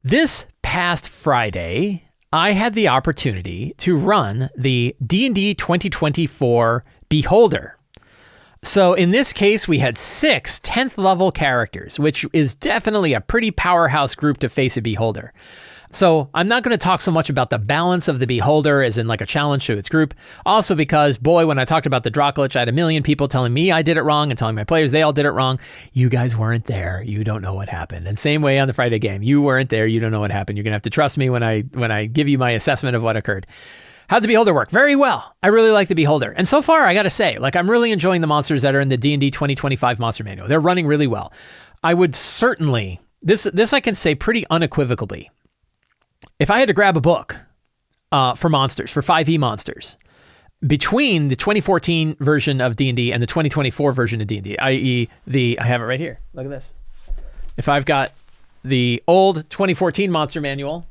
This past Friday, I had the opportunity to run the D&D 2024 Beholder. So in this case, we had 6 10th level characters, which is definitely a pretty powerhouse group to face a Beholder. So I'm not going to talk so much about the balance of the Beholder as in like a challenge to its group. Also because, boy, when I talked about the Dracolich, I had a million people telling me I did it wrong and telling my players they all did it wrong. You guys weren't there. You don't know what happened. And same way on the Friday game. You weren't there. You don't know what happened. You're going to have to trust me when I give you my assessment of what occurred. How'd the Beholder work? Very well. I really like the Beholder. And so far, I got to say, I'm really enjoying the monsters that are in the D&D 2025 Monster Manual. They're running really well. I would certainly, this I can say pretty unequivocally, if I had to grab a book for monsters, for 5e monsters, between the 2014 version of D&D and the 2024 version of D&D, i.e. I have it right here. Look at this. If I've got the old 2014 Monster Manual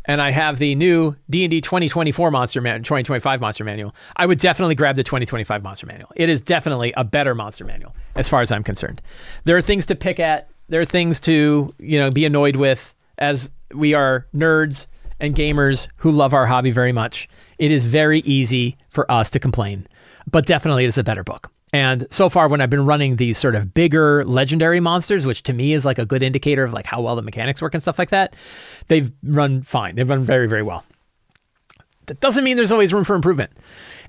and I have the new D&D 2024 2025 Monster Manual, I would definitely grab the 2025 Monster Manual. It is definitely a better Monster Manual as far as I'm concerned. There are things to pick at. There are things to, be annoyed with, as we are nerds and gamers who love our hobby very much. It is very easy for us to complain, but definitely it is a better book. And so far, when I've been running these sort of bigger legendary monsters, which to me is like a good indicator of like how well the mechanics work and stuff like that, they've run fine. They've run very, very well. That doesn't mean there's always room for improvement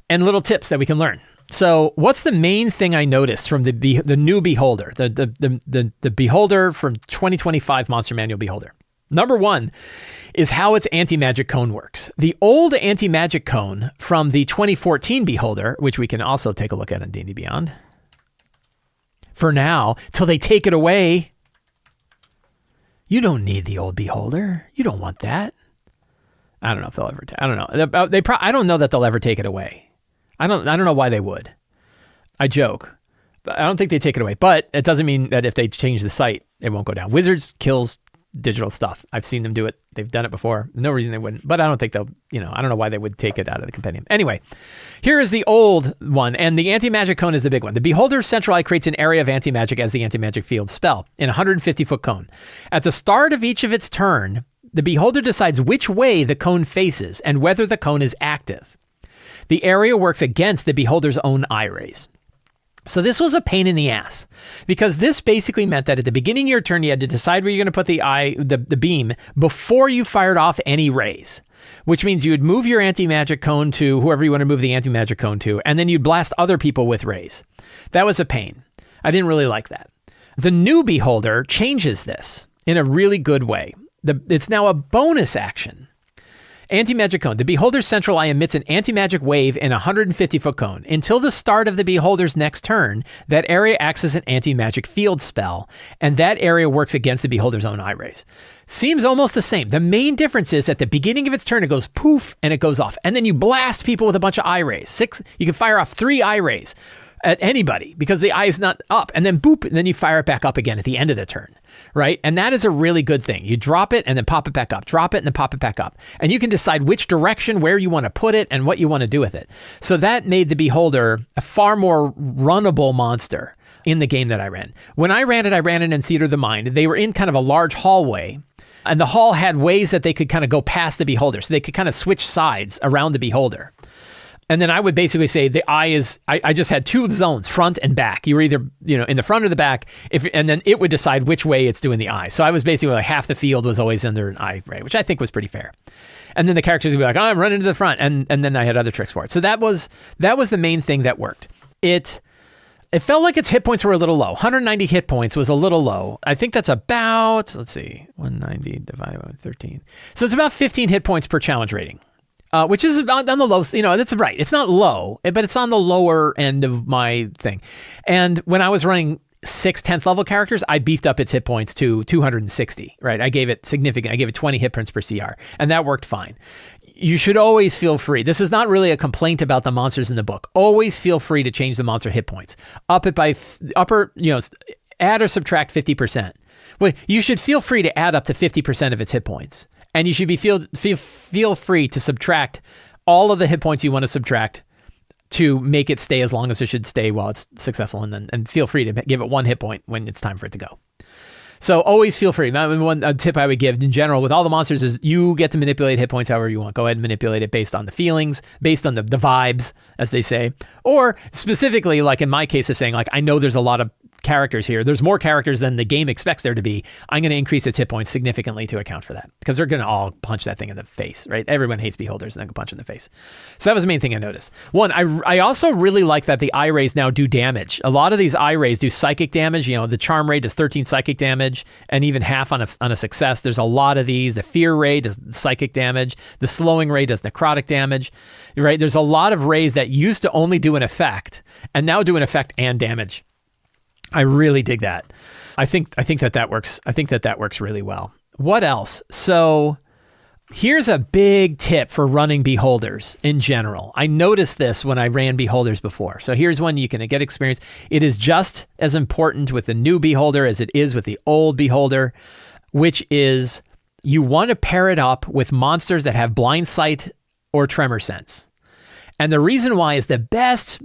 and little tips that we can learn. So what's the main thing I noticed from the new Beholder, the Beholder from 2025 Monster Manual Beholder? Number one is how its Antimagic cone works. The old Antimagic cone from the 2014 Beholder, which we can also take a look at in D&D Beyond, for now, till they take it away, you don't need the old Beholder. You don't want that. I don't know if they'll ever. I don't know. I don't know that they'll ever take it away. I don't know why they would. I joke, but I don't think they take it away. But it doesn't mean that if they change the site, it won't go down. Wizards kills digital stuff. I've seen them do it. They've done it before. No reason they wouldn't, but I don't think they'll, I don't know why they would take it out of the compendium. Anyway, here is the old one, and the Antimagic cone is the big one. The Beholder's central eye creates an area of Antimagic as the Antimagic field spell in a 150-foot cone. At the start of each of its turn, the Beholder decides which way the cone faces and whether the cone is active. The area works against the Beholder's own eye rays. So this was a pain in the ass, because this basically meant that at the beginning of your turn, you had to decide where you're going to put the beam before you fired off any rays, which means you would move your Antimagic cone to whoever you want to move the Antimagic cone to, and then you'd blast other people with rays. That was a pain. I didn't really like that. The new Beholder changes this in a really good way. It's now a bonus action. Antimagic cone. The Beholder's central eye emits an Antimagic wave in a 150-foot cone. Until the start of the Beholder's next turn, that area acts as an Antimagic field spell, and that area works against the Beholder's own eye rays. Seems almost the same. The main difference is at the beginning of its turn, it goes poof, and it goes off. And then you blast people with a bunch of eye rays. You can fire off 3 eye rays at anybody because the eye is not up, and then boop, and then you fire it back up again at the end of the turn, right? And that is a really good thing. You drop it and then pop it back up, drop it and then pop it back up. And you can decide which direction, where you want to put it and what you want to do with it. So that made the Beholder a far more runnable monster in the game that I ran. When I ran it in Theater of the Mind. They were in kind of a large hallway, and the hall had ways that they could kind of go past the Beholder. So they could kind of switch sides around the Beholder. And then I would basically say the eye is, I just had 2 zones, front and back. You were either, in the front or the back, and then it would decide which way it's doing the eye. So I was basically like half the field was always under an eye ray, which I think was pretty fair. And then the characters would be like, I'm running to the front. And then I had other tricks for it. So that was the main thing that worked. It felt like its hit points were a little low. 190 hit points was a little low. I think that's about, 190 divided by 13. So it's about 15 hit points per challenge rating. Which is on the low, that's right. It's not low, but it's on the lower end of my thing. And when I was running 6 10th level characters, I beefed up its hit points to 260, right? I gave it 20 hit points per CR, and that worked fine. You should always feel free. This is not really a complaint about the monsters in the book. Always feel free to change the monster hit points. Up it by add or subtract 50%. Well, you should feel free to add up to 50% of its hit points. And you should be feel free to subtract all of the hit points you want to subtract to make it stay as long as it should stay while it's successful, and feel free to give it 1 hit point when it's time for it to go. So always feel free. One tip I would give in general with all the monsters is you get to manipulate hit points however you want. Go ahead and manipulate it based on the feelings, based on the vibes, as they say. Or specifically, like in my case of saying, like, I know there's a lot of characters here. There's more characters than the game expects there to be. I'm going to increase its hit points significantly to account for that, because they're going to all punch that thing in the face, right? Everyone hates beholders and then go punch in the face. So that was the main thing I noticed. One, I also really like that the eye rays now do damage. A lot of these eye rays do psychic damage. You know, the charm ray does 13 psychic damage and even half on a success. There's a lot of these. The fear ray does psychic damage. The slowing ray does necrotic damage, right? There's a lot of rays that used to only do an effect and now do an effect and damage. I really dig that. I think that works. I think that works really well. What else? So here's a big tip for running beholders in general. I noticed this when I ran beholders before. So here's one you can get experience. It is just as important with the new beholder as it is with the old beholder, which is you want to pair it up with monsters that have blind sight or tremor sense. And the reason why is the best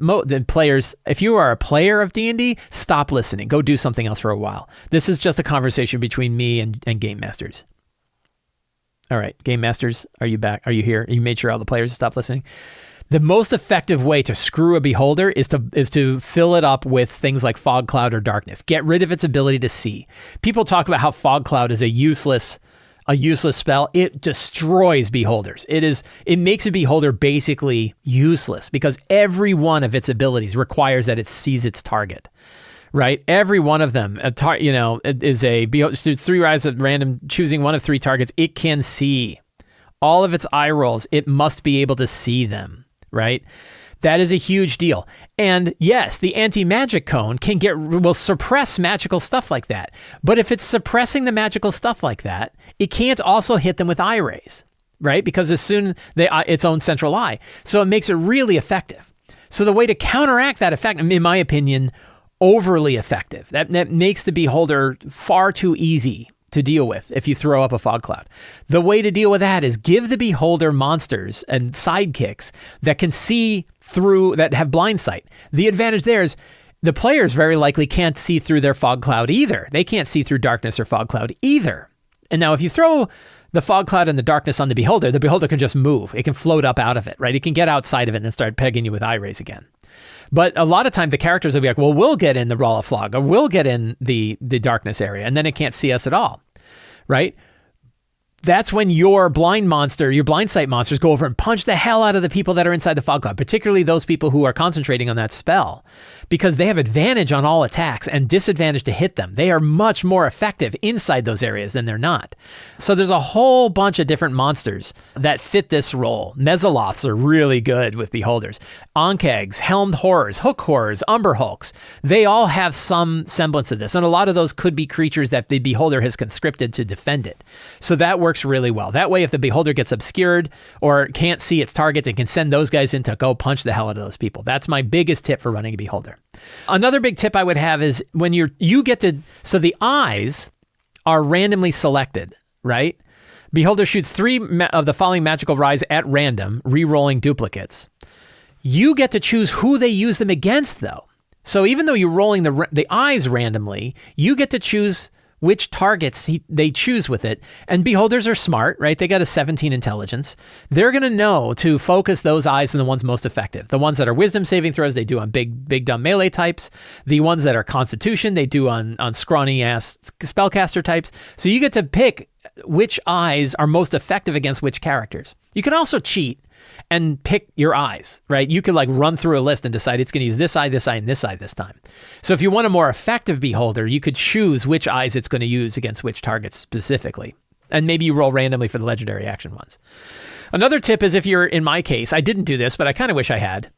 players, if you are a player of D&D, stop listening. Go do something else for a while. This is just a conversation between me and Game Masters. All right, Game Masters, are you back? Are you here? You made sure all the players stop listening? The most effective way to screw a beholder is to fill it up with things like fog cloud or darkness. Get rid of its ability to see. People talk about how fog cloud is a useless spell. It destroys beholders. It makes a beholder basically useless because every one of its abilities requires that it sees its target, right? Every one of them, is three rise at random, choosing one of three targets. It can see all of its eye rolls. It must be able to see them, right? That is a huge deal. And yes, the anti-magic cone will suppress magical stuff like that. But if it's suppressing the magical stuff like that, it can't also hit them with eye rays, right? Because as soon its own central eye. So it makes it really effective. So the way to counteract that effect, in my opinion, overly effective. That makes the beholder far too easy to deal with if you throw up a fog cloud. The way to deal with that is give the beholder monsters and sidekicks that can see through, that have blind sight. The advantage there is the players very likely can't see through their fog cloud either. They can't see through darkness or fog cloud either. And now if you throw the fog cloud and the darkness on the beholder can just move. It can float up out of it, right? It can get outside of it and then start pegging you with eye rays again. But a lot of time the characters will be like, well, we'll get in the Raw of Fog, or we'll get in the darkness area, and then it can't see us at all, right? That's when your blind sight monsters go over and punch the hell out of the people that are inside the fog cloud, particularly those people who are concentrating on that spell, because they have advantage on all attacks and disadvantage to hit them. They are much more effective inside those areas than they're not. So there's a whole bunch of different monsters that fit this role. Mesoloths are really good with beholders. Ankegs, Helmed Horrors, Hook Horrors, Umber Hulks, they all have some semblance of this. And a lot of those could be creatures that the beholder has conscripted to defend it. So that works really well. That way, if the beholder gets obscured or can't see its targets, it can send those guys in to go punch the hell out of those people. That's my biggest tip for running a beholder. Another big tip I would have is when so the eyes are randomly selected, right? Beholder shoots 3 of the following magical rise at random, re-rolling duplicates. You get to choose who they use them against, though. So even though you're rolling the eyes randomly, you get to choose which targets they choose with it. And beholders are smart, right? They got a 17 intelligence. They're going to know to focus those eyes on the ones most effective. The ones that are wisdom saving throws, they do on big dumb melee types. The ones that are constitution, they do on scrawny ass spellcaster types. So you get to pick which eyes are most effective against which characters. You can also cheat and pick your eyes, right? You could run through a list and decide it's going to use this eye, and this eye this time. So if you want a more effective beholder, you could choose which eyes it's going to use against which targets specifically. And maybe you roll randomly for the legendary action ones. Another tip is if you're, in my case, I didn't do this, but I kind of wish I had.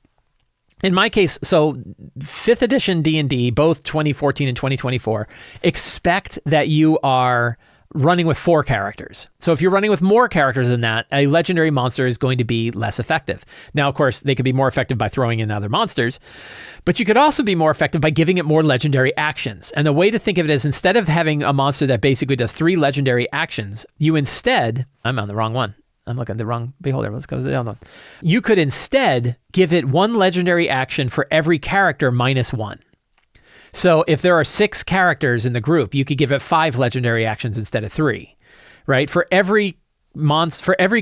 In my case, so 5th edition D&D, both 2014 and 2024, expect that you are running with 4 characters. So if you're running with more characters than that, a legendary monster is going to be less effective. Now, of course, they could be more effective by throwing in other monsters, but you could also be more effective by giving it more legendary actions. And the way to think of it is instead of having a monster that basically does 3 legendary actions, you instead, I'm on the wrong one. I'm looking at the wrong beholder. Let's go to the other one. You could instead give it 1 legendary action for every character minus 1. So if there are 6 characters in the group, you could give it 5 legendary actions instead of 3, right? For every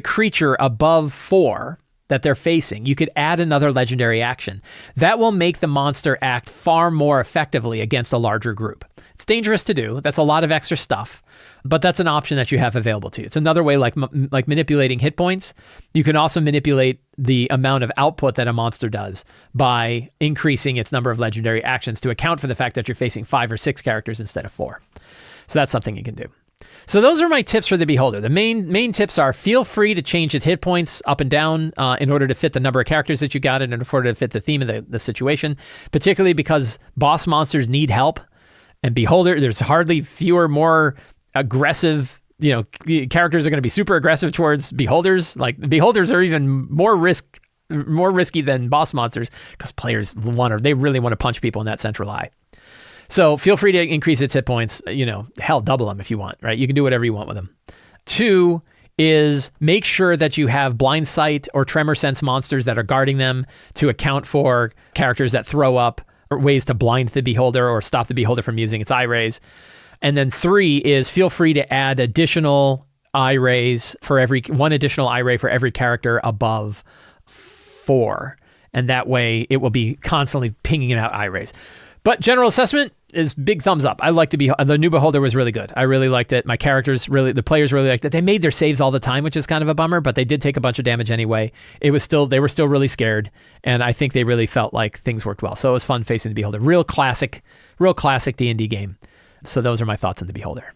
creature above 4 that they're facing, you could add another legendary action. That will make the monster act far more effectively against a larger group. It's dangerous to do. That's a lot of extra stuff, but that's an option that you have available to you. It's another way, like manipulating hit points. You can also manipulate the amount of output that a monster does by increasing its number of legendary actions to account for the fact that you're facing 5 or 6 characters instead of 4. So that's something you can do. So those are my tips for the Beholder. The main tips are: feel free to change its hit points up and down in order to fit the number of characters that you got and in order to fit the theme of the situation, particularly because boss monsters need help. And Beholder, there's hardly more aggressive, characters are going to be super aggressive towards Beholders. Like, Beholders are even more risky than boss monsters because players they really want to punch people in that central eye. So feel free to increase its hit points, double them if you want, right? You can do whatever you want with them. 2 is make sure that you have blind sight or tremor sense monsters that are guarding them to account for characters that throw up, or ways to blind the Beholder or stop the Beholder from using its eye rays. And then 3 is feel free to add additional eye rays for one additional eye ray for every character above 4. And that way it will be constantly pinging out eye rays. But general assessment is big thumbs up. I like the new Beholder was really good. I really liked it. The players really liked it. They made their saves all the time, which is kind of a bummer, but they did take a bunch of damage anyway. They were still really scared, and I think they really felt like things worked well. So it was fun facing the Beholder. Real classic D&D game. So those are my thoughts on the Beholder.